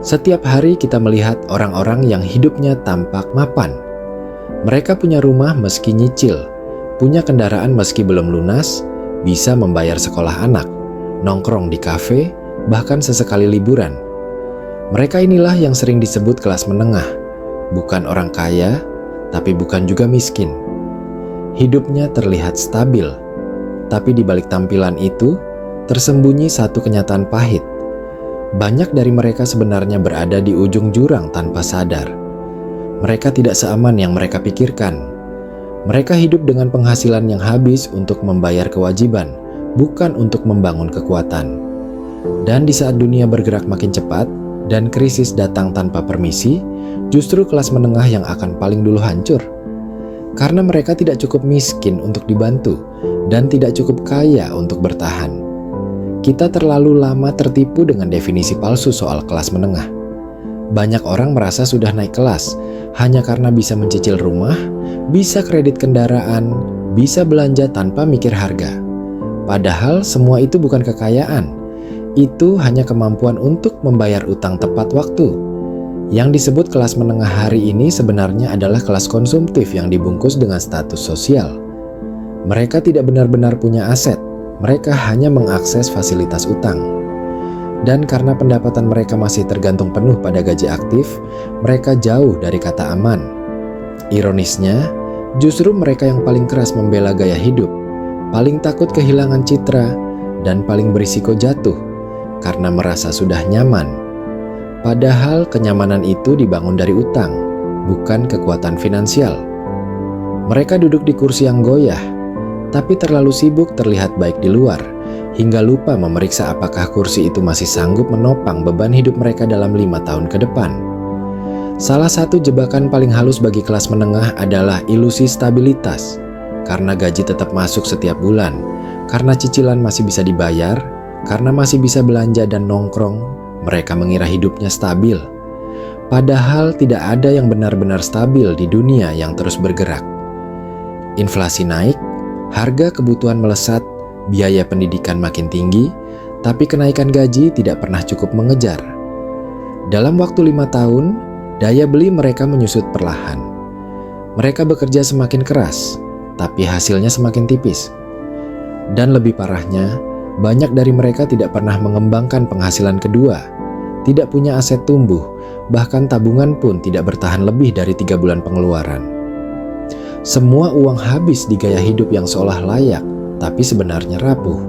Setiap hari kita melihat orang-orang yang hidupnya tampak mapan. Mereka punya rumah meski nyicil, punya kendaraan meski belum lunas, bisa membayar sekolah anak, nongkrong di kafe, bahkan sesekali liburan. Mereka inilah yang sering disebut kelas menengah, bukan orang kaya, tapi bukan juga miskin. Hidupnya terlihat stabil, tapi di balik tampilan itu tersembunyi satu kenyataan pahit. Banyak dari mereka sebenarnya berada di ujung jurang tanpa sadar. Mereka tidak seaman yang mereka pikirkan. Mereka hidup dengan penghasilan yang habis untuk membayar kewajiban, bukan untuk membangun kekuatan. Dan di saat dunia bergerak makin cepat dan krisis datang tanpa permisi, justru kelas menengah yang akan paling dulu hancur. Karena mereka tidak cukup miskin untuk dibantu dan tidak cukup kaya untuk bertahan. Kita terlalu lama tertipu dengan definisi palsu soal kelas menengah. Banyak orang merasa sudah naik kelas hanya karena bisa mencicil rumah, bisa kredit kendaraan, bisa belanja tanpa mikir harga. Padahal semua itu bukan kekayaan. Itu hanya kemampuan untuk membayar utang tepat waktu. Yang disebut kelas menengah hari ini sebenarnya adalah kelas konsumtif yang dibungkus dengan status sosial. Mereka tidak benar-benar punya aset. Mereka hanya mengakses fasilitas utang. Dan karena pendapatan mereka masih tergantung penuh pada gaji aktif, mereka jauh dari kata aman. Ironisnya, justru mereka yang paling keras membela gaya hidup, paling takut kehilangan citra, dan paling berisiko jatuh karena merasa sudah nyaman. Padahal kenyamanan itu dibangun dari utang, bukan kekuatan finansial. Mereka duduk di kursi yang goyah, tapi terlalu sibuk terlihat baik di luar, hingga lupa memeriksa apakah kursi itu masih sanggup menopang beban hidup mereka dalam 5 tahun ke depan. Salah satu jebakan paling halus bagi kelas menengah adalah ilusi stabilitas. Karena gaji tetap masuk setiap bulan, karena cicilan masih bisa dibayar, karena masih bisa belanja dan nongkrong, mereka mengira hidupnya stabil. Padahal tidak ada yang benar-benar stabil di dunia yang terus bergerak. Inflasi naik, harga kebutuhan melesat, biaya pendidikan makin tinggi, tapi kenaikan gaji tidak pernah cukup mengejar. Dalam waktu 5 tahun, daya beli mereka menyusut perlahan. Mereka bekerja semakin keras, tapi hasilnya semakin tipis. Dan lebih parahnya, banyak dari mereka tidak pernah mengembangkan penghasilan kedua, tidak punya aset tumbuh, bahkan tabungan pun tidak bertahan lebih dari 3 bulan pengeluaran. Semua uang habis di gaya hidup yang seolah layak, tapi sebenarnya rapuh.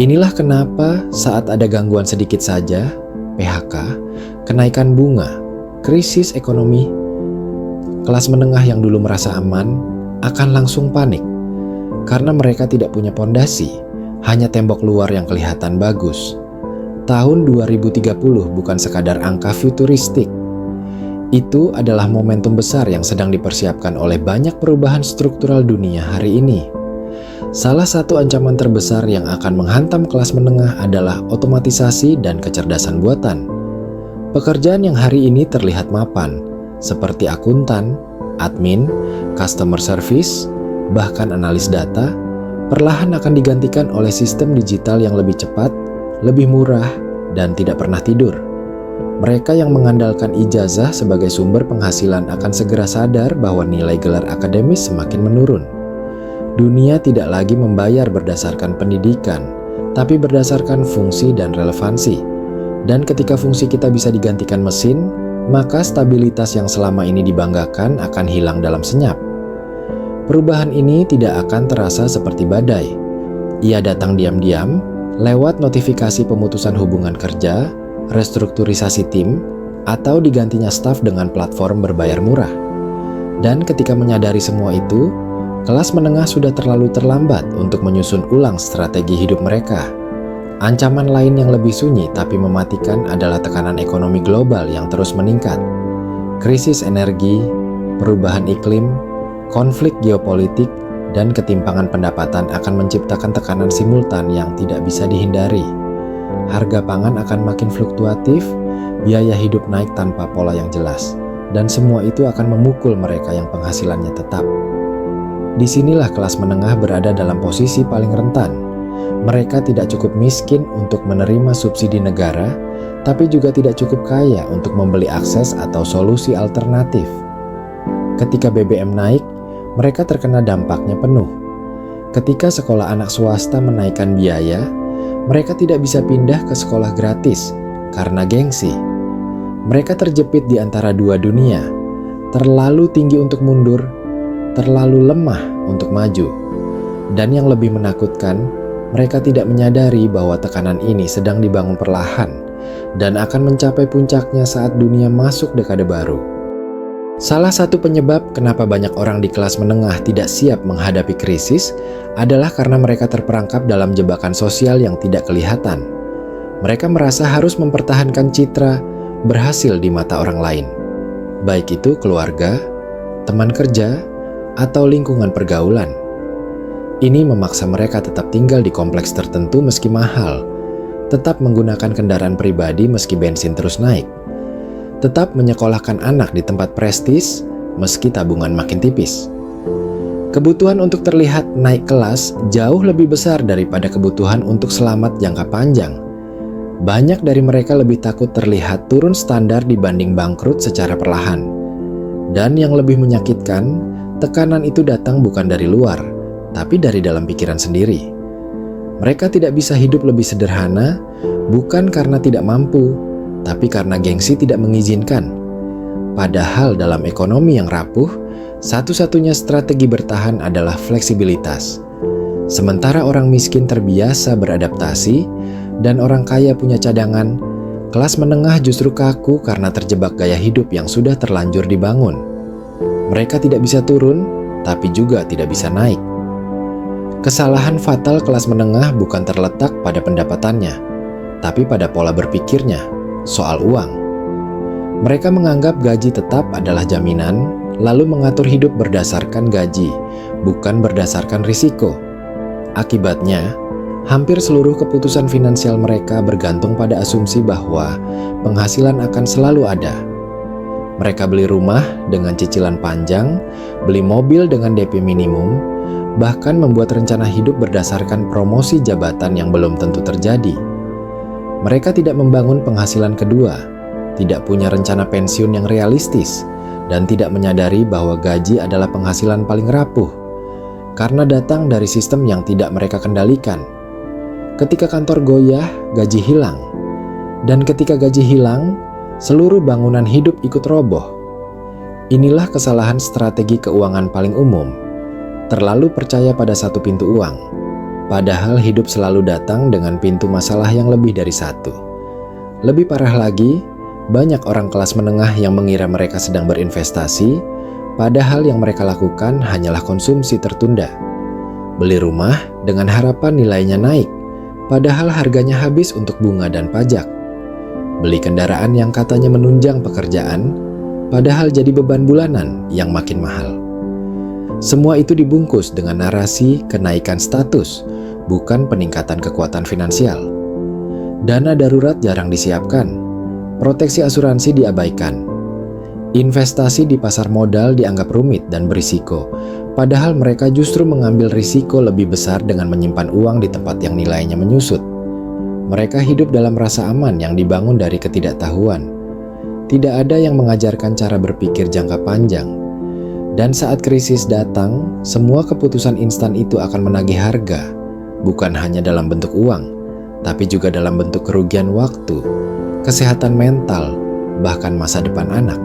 Inilah kenapa saat ada gangguan sedikit saja, PHK, kenaikan bunga, krisis ekonomi, kelas menengah yang dulu merasa aman akan langsung panik. Karena mereka tidak punya pondasi, hanya tembok luar yang kelihatan bagus. Tahun 2030 bukan sekadar angka futuristik. Itu adalah momentum besar yang sedang dipersiapkan oleh banyak perubahan struktural dunia hari ini. Salah satu ancaman terbesar yang akan menghantam kelas menengah adalah otomatisasi dan kecerdasan buatan. Pekerjaan yang hari ini terlihat mapan, seperti akuntan, admin, customer service, bahkan analis data, perlahan akan digantikan oleh sistem digital yang lebih cepat, lebih murah, dan tidak pernah tidur. Mereka yang mengandalkan ijazah sebagai sumber penghasilan akan segera sadar bahwa nilai gelar akademis semakin menurun. Dunia tidak lagi membayar berdasarkan pendidikan, tapi berdasarkan fungsi dan relevansi. Dan ketika fungsi kita bisa digantikan mesin, maka stabilitas yang selama ini dibanggakan akan hilang dalam senyap. Perubahan ini tidak akan terasa seperti badai. Ia datang diam-diam, lewat notifikasi pemutusan hubungan kerja, restrukturisasi tim, atau digantinya staf dengan platform berbayar murah. Dan ketika menyadari semua itu, kelas menengah sudah terlalu terlambat untuk menyusun ulang strategi hidup mereka. Ancaman lain yang lebih sunyi tapi mematikan adalah tekanan ekonomi global yang terus meningkat. Krisis energi, perubahan iklim, konflik geopolitik, dan ketimpangan pendapatan akan menciptakan tekanan simultan yang tidak bisa dihindari. Harga pangan akan makin fluktuatif, biaya hidup naik tanpa pola yang jelas, dan semua itu akan memukul mereka yang penghasilannya tetap. Disinilah kelas menengah berada dalam posisi paling rentan. Mereka tidak cukup miskin untuk menerima subsidi negara, tapi juga tidak cukup kaya untuk membeli akses atau solusi alternatif. Ketika BBM naik, mereka terkena dampaknya penuh. Ketika sekolah anak swasta menaikkan biaya, mereka tidak bisa pindah ke sekolah gratis karena gengsi. Mereka terjepit di antara dua dunia, terlalu tinggi untuk mundur, terlalu lemah untuk maju. Dan yang lebih menakutkan, mereka tidak menyadari bahwa tekanan ini sedang dibangun perlahan dan akan mencapai puncaknya saat dunia masuk dekade baru. Salah satu penyebab kenapa banyak orang di kelas menengah tidak siap menghadapi krisis adalah karena mereka terperangkap dalam jebakan sosial yang tidak kelihatan. Mereka merasa harus mempertahankan citra berhasil di mata orang lain, baik itu keluarga, teman kerja, atau lingkungan pergaulan. Ini memaksa mereka tetap tinggal di kompleks tertentu meski mahal, tetap menggunakan kendaraan pribadi meski bensin terus naik, tetap menyekolahkan anak di tempat prestis meski tabungan makin tipis. Kebutuhan untuk terlihat naik kelas jauh lebih besar daripada kebutuhan untuk selamat jangka panjang. Banyak dari mereka lebih takut terlihat turun standar dibanding bangkrut secara perlahan. Dan yang lebih menyakitkan, tekanan itu datang bukan dari luar, tapi dari dalam pikiran sendiri. Mereka tidak bisa hidup lebih sederhana, bukan karena tidak mampu, tapi karena gengsi tidak mengizinkan. Padahal dalam ekonomi yang rapuh, satu-satunya strategi bertahan adalah fleksibilitas. Sementara orang miskin terbiasa beradaptasi, dan orang kaya punya cadangan, kelas menengah justru kaku karena terjebak gaya hidup yang sudah terlanjur dibangun. Mereka tidak bisa turun, tapi juga tidak bisa naik. Kesalahan fatal kelas menengah bukan terletak pada pendapatannya, tapi pada pola berpikirnya soal uang. Mereka menganggap gaji tetap adalah jaminan, lalu mengatur hidup berdasarkan gaji, bukan berdasarkan risiko. Akibatnya, hampir seluruh keputusan finansial mereka bergantung pada asumsi bahwa penghasilan akan selalu ada. Mereka beli rumah dengan cicilan panjang, beli mobil dengan DP minimum, bahkan membuat rencana hidup berdasarkan promosi jabatan yang belum tentu terjadi. Mereka tidak membangun penghasilan kedua, tidak punya rencana pensiun yang realistis, dan tidak menyadari bahwa gaji adalah penghasilan paling rapuh, karena datang dari sistem yang tidak mereka kendalikan. Ketika kantor goyah, gaji hilang. Dan ketika gaji hilang, seluruh bangunan hidup ikut roboh. Inilah kesalahan strategi keuangan paling umum. Terlalu percaya pada satu pintu uang, padahal hidup selalu datang dengan pintu masalah yang lebih dari satu. Lebih parah lagi, banyak orang kelas menengah yang mengira mereka sedang berinvestasi, padahal yang mereka lakukan hanyalah konsumsi tertunda. Beli rumah dengan harapan nilainya naik, padahal harganya habis untuk bunga dan pajak. Beli kendaraan yang katanya menunjang pekerjaan, padahal jadi beban bulanan yang makin mahal. Semua itu dibungkus dengan narasi kenaikan status, bukan peningkatan kekuatan finansial. Dana darurat jarang disiapkan, proteksi asuransi diabaikan. Investasi di pasar modal dianggap rumit dan berisiko, padahal mereka justru mengambil risiko lebih besar dengan menyimpan uang di tempat yang nilainya menyusut. Mereka hidup dalam rasa aman yang dibangun dari ketidaktahuan. Tidak ada yang mengajarkan cara berpikir jangka panjang. Dan saat krisis datang, semua keputusan instan itu akan menagih harga, bukan hanya dalam bentuk uang, tapi juga dalam bentuk kerugian waktu, kesehatan mental, bahkan masa depan anak.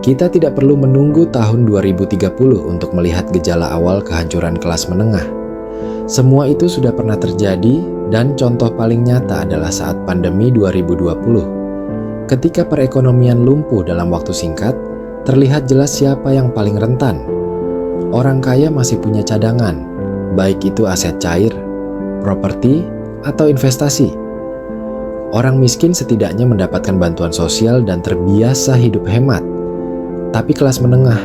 Kita tidak perlu menunggu tahun 2030 untuk melihat gejala awal kehancuran kelas menengah. Semua itu sudah pernah terjadi, dan contoh paling nyata adalah saat pandemi 2020. Ketika perekonomian lumpuh dalam waktu singkat, terlihat jelas siapa yang paling rentan. Orang kaya masih punya cadangan, baik itu aset cair, properti, atau investasi. Orang miskin setidaknya mendapatkan bantuan sosial dan terbiasa hidup hemat. Tapi kelas menengah,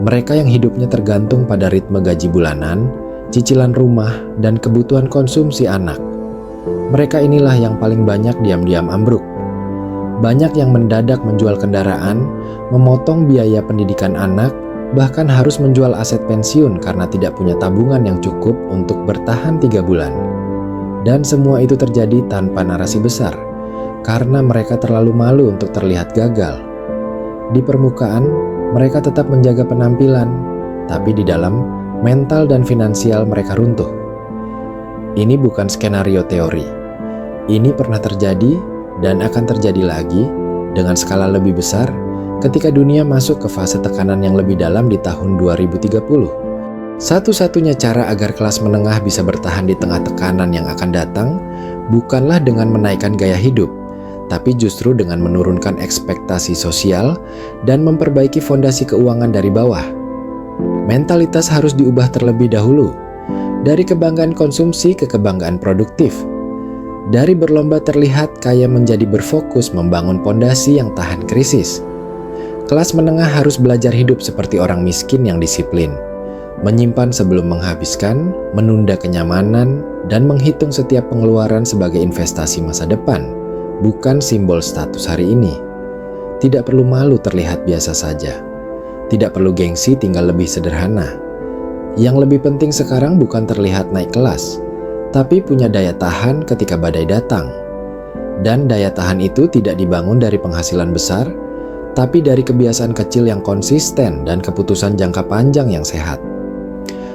mereka yang hidupnya tergantung pada ritme gaji bulanan, cicilan rumah, dan kebutuhan konsumsi anak. Mereka inilah yang paling banyak diam-diam ambruk. Banyak yang mendadak menjual kendaraan, memotong biaya pendidikan anak, bahkan harus menjual aset pensiun karena tidak punya tabungan yang cukup untuk bertahan 3 bulan. Dan semua itu terjadi tanpa narasi besar, karena mereka terlalu malu untuk terlihat gagal. Di permukaan, mereka tetap menjaga penampilan, tapi di dalam, mental dan finansial mereka runtuh. Ini bukan skenario teori. Ini pernah terjadi dan akan terjadi lagi dengan skala lebih besar ketika dunia masuk ke fase tekanan yang lebih dalam di tahun 2030. Satu-satunya cara agar kelas menengah bisa bertahan di tengah tekanan yang akan datang bukanlah dengan menaikkan gaya hidup, tapi justru dengan menurunkan ekspektasi sosial dan memperbaiki fondasi keuangan dari bawah. Mentalitas harus diubah terlebih dahulu, dari kebanggaan konsumsi ke kebanggaan produktif. Dari berlomba terlihat kaya menjadi berfokus membangun fondasi yang tahan krisis. Kelas menengah harus belajar hidup seperti orang miskin yang disiplin, menyimpan sebelum menghabiskan, menunda kenyamanan, dan menghitung setiap pengeluaran sebagai investasi masa depan, bukan simbol status hari ini. Tidak perlu malu terlihat biasa saja. Tidak perlu gengsi tinggal lebih sederhana. Yang lebih penting sekarang bukan terlihat naik kelas, tapi punya daya tahan ketika badai datang. Dan daya tahan itu tidak dibangun dari penghasilan besar, tapi dari kebiasaan kecil yang konsisten dan keputusan jangka panjang yang sehat.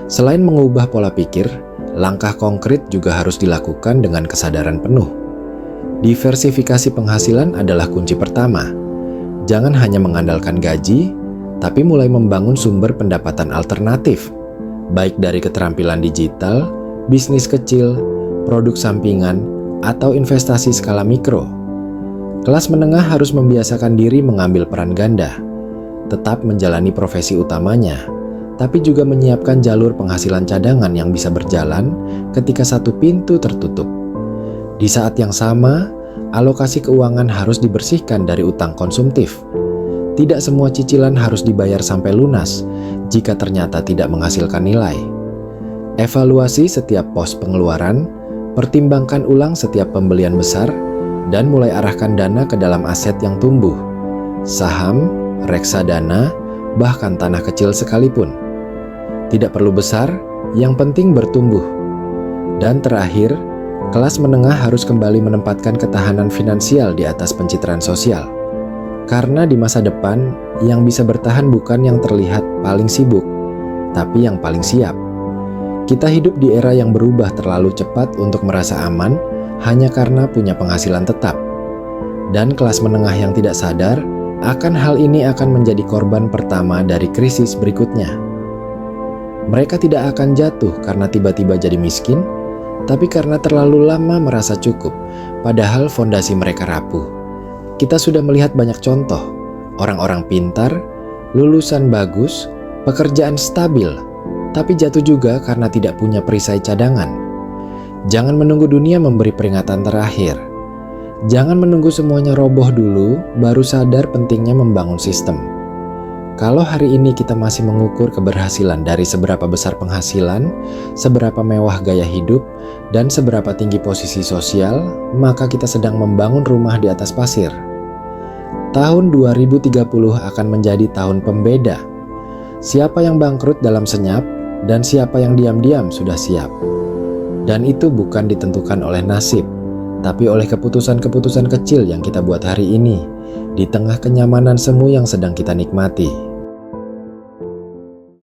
Selain mengubah pola pikir, langkah konkret juga harus dilakukan dengan kesadaran penuh. Diversifikasi penghasilan adalah kunci pertama. Jangan hanya mengandalkan gaji, tapi mulai membangun sumber pendapatan alternatif, baik dari keterampilan digital, bisnis kecil, produk sampingan, atau investasi skala mikro. Kelas menengah harus membiasakan diri mengambil peran ganda, tetap menjalani profesi utamanya, tapi juga menyiapkan jalur penghasilan cadangan yang bisa berjalan ketika satu pintu tertutup. Di saat yang sama, alokasi keuangan harus dibersihkan dari utang konsumtif. Tidak semua cicilan harus dibayar sampai lunas jika ternyata tidak menghasilkan nilai. Evaluasi setiap pos pengeluaran, pertimbangkan ulang setiap pembelian besar, dan mulai arahkan dana ke dalam aset yang tumbuh. Saham, reksadana, bahkan tanah kecil sekalipun. Tidak perlu besar, yang penting bertumbuh. Dan terakhir, kelas menengah harus kembali menempatkan ketahanan finansial di atas pencitraan sosial. Karena di masa depan, yang bisa bertahan bukan yang terlihat paling sibuk, tapi yang paling siap. Kita hidup di era yang berubah terlalu cepat untuk merasa aman hanya karena punya penghasilan tetap. Dan kelas menengah yang tidak sadar akan hal ini akan menjadi korban pertama dari krisis berikutnya. Mereka tidak akan jatuh karena tiba-tiba jadi miskin, tapi karena terlalu lama merasa cukup, padahal fondasi mereka rapuh. Kita sudah melihat banyak contoh, orang-orang pintar, lulusan bagus, pekerjaan stabil, tapi jatuh juga karena tidak punya perisai cadangan. Jangan menunggu dunia memberi peringatan terakhir. Jangan menunggu semuanya roboh dulu, baru sadar pentingnya membangun sistem. Kalau hari ini kita masih mengukur keberhasilan dari seberapa besar penghasilan, seberapa mewah gaya hidup, dan seberapa tinggi posisi sosial, maka kita sedang membangun rumah di atas pasir. Tahun 2030 akan menjadi tahun pembeda. Siapa yang bangkrut dalam senyap, dan siapa yang diam-diam sudah siap. Dan itu bukan ditentukan oleh nasib, tapi oleh keputusan-keputusan kecil yang kita buat hari ini, di tengah kenyamanan semu yang sedang kita nikmati.